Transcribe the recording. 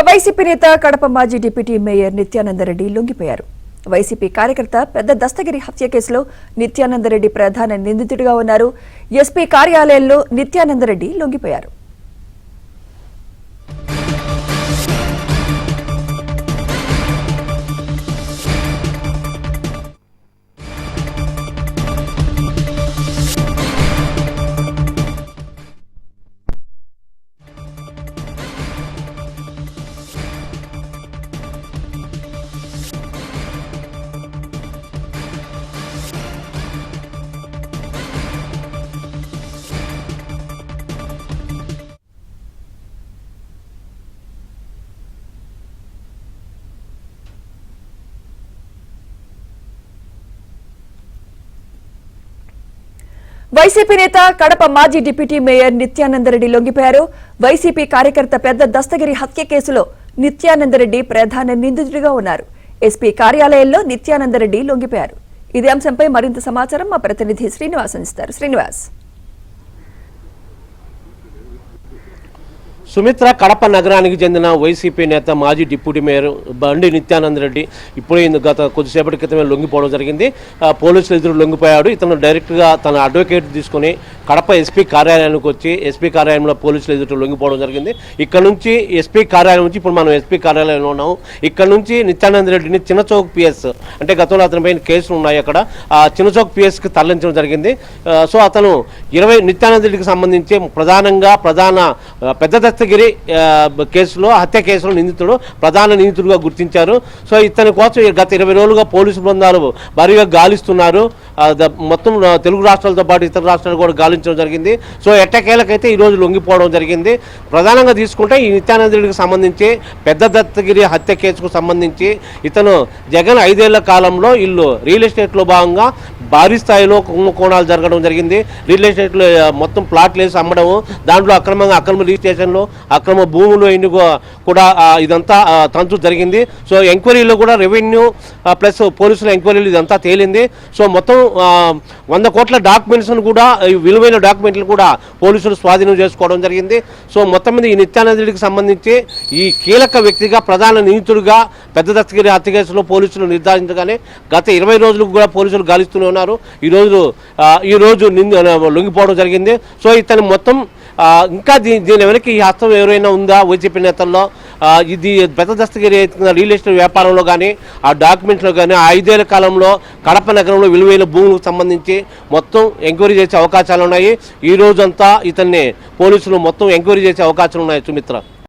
YCP నేత కడప మాజీ deputy mayor Nityananda Reddy లొంగిపోయారు. YCP కార్యకర్త పెద్ద దస్తగిరి హత్య కేసులో నిత్యానందరెడ్డి ప్రధాన నిందితుడిగా ఉన్నారు. ఎస్పీ కార్యాలయంలో నిత్యానందరెడ్డి లొంగిపోయారు. వైసీపీ నేత కడప మాజీ డిప్యూటీ మేయర్ నిత్యానందరెడ్డి లొంగిపోయారు. వైసీపీ కార్యకర్త పెద్ద దస్తగిరి హత్య కేసులో నిత్యానందరెడ్డి ప్రధాన నిందితుడిగా ఉన్నారు. ఎస్పీ కార్యాలయంలో నిత్యానందరెడ్డి లొంగిపోయారు. ఇదే అంశంపై మరింత సమాచారం మా ప్రతినిధి శ్రీనివాస్ అందిస్తారు. శ్రీనివాస్. సుమిత్ర, కడప నగరానికి చెందిన వైసీపీ నేత మాజీ డిప్యూటీ మేయర్ బండి నిత్యానందరెడ్డి ఇప్పుడు గత కొద్దిసేపటి క్రితమే లొంగిపోవడం జరిగింది. పోలీసులు ఎదురు లొంగిపోయాడు. ఇతను డైరెక్ట్గా తన అడ్వకేట్ తీసుకుని కడప ఎస్పీ కార్యాలయానికి వచ్చి ఎస్పీ కార్యాలయంలో పోలీసులు ఎదురు లొంగిపోవడం జరిగింది. ఇక్కడ నుంచి ఎస్పీ కార్యాలయం నుంచి ఇప్పుడు మనం ఎస్పీ కార్యాలయంలో ఉన్నాము. ఇక్కడ నుంచి నిత్యానందరెడ్డిని చిన్నచౌక్ పిఎస్ అంటే గతంలో అతని పైన కేసులు ఉన్నాయి, అక్కడ ఆ చిన్నచౌక్ పిఎస్కి తరలించడం జరిగింది. సో అతను నిత్యానందరెడ్డికి సంబంధించి ప్రధాన పెద్ద దస్తగిరి కేసులో హత్య కేసులో ప్రధాన నిందితుడుగా గుర్తించారు. సో ఇతని కోసం గత 20 రోజులుగా పోలీసు బృందాలు భారీగా గాలిస్తున్నారు. మొత్తం తెలుగు రాష్ట్రాలతో పాటు ఇతర రాష్ట్రాలు కూడా గాలించడం జరిగింది. సో ఎట్టకేలకైతే ఈరోజు లొంగిపోవడం జరిగింది. ప్రధానంగా తీసుకుంటే ఈ నిత్యానందరెడ్డికి సంబంధించి పెద్ద దత్తగిరి హత్య కేసుకు సంబంధించి ఇతను జగన్ 5 ఏళ్ల కాలంలో రియల్ ఎస్టేట్లో భాగంగా భారీ స్థాయిలో కుంభకోణాలు జరగడం జరిగింది. రియల్ ఎస్టేట్లో మొత్తం ప్లాట్లు వేసి అమ్మడము, దాంట్లో అక్రమ రిజిస్ట్రేషన్లో అక్రమ భూములు ఎన్ని కూడా ఇదంతా తంతు జరిగింది. సో ఎంక్వైరీలో కూడా రెవెన్యూ ప్లస్ పోలీసుల ఎంక్వైరీలు ఇదంతా తేలింది. సో మొత్తం 100 కోట్ల డాక్యుమెంట్స్ కూడా, విలువైన డాక్యుమెంట్లు కూడా పోలీసులు స్వాధీనం చేసుకోవడం జరిగింది. సో మొత్తం మీద ఈ నిత్యానందరెడ్డికి సంబంధించి ఈ కీలక వ్యక్తిగా ప్రధాన నిందితుడిగా పెద్ద దస్తగిరి హత్య కేసులో పోలీసులు నిర్ధారించగానే గత 20 రోజులకు కూడా పోలీసులు గాలిస్తూనే ఉన్నారు. ఈరోజు లొంగిపోవడం జరిగింది. సో ఇతను మొత్తం ఇంకా దీని వెనక్కి ఈ హస్తం ఎవరైనా ఉందా వైసీపీ నేతల్లో, ఇది పెద్ద దస్తగిరి రియల్ ఎస్టేట్ వ్యాపారంలో కానీ ఆ డాక్యుమెంట్స్లో కానీ 5 ఏళ్ల కాలంలో కడప నగరంలో విలువైన భూములకు సంబంధించి మొత్తం ఎంక్వైరీ చేసే అవకాశాలు ఉన్నాయి. ఈ రోజంతా ఇతన్ని పోలీసులు మొత్తం ఎంక్వైరీ చేసే అవకాశాలు ఉన్నాయి. సుమిత్ర.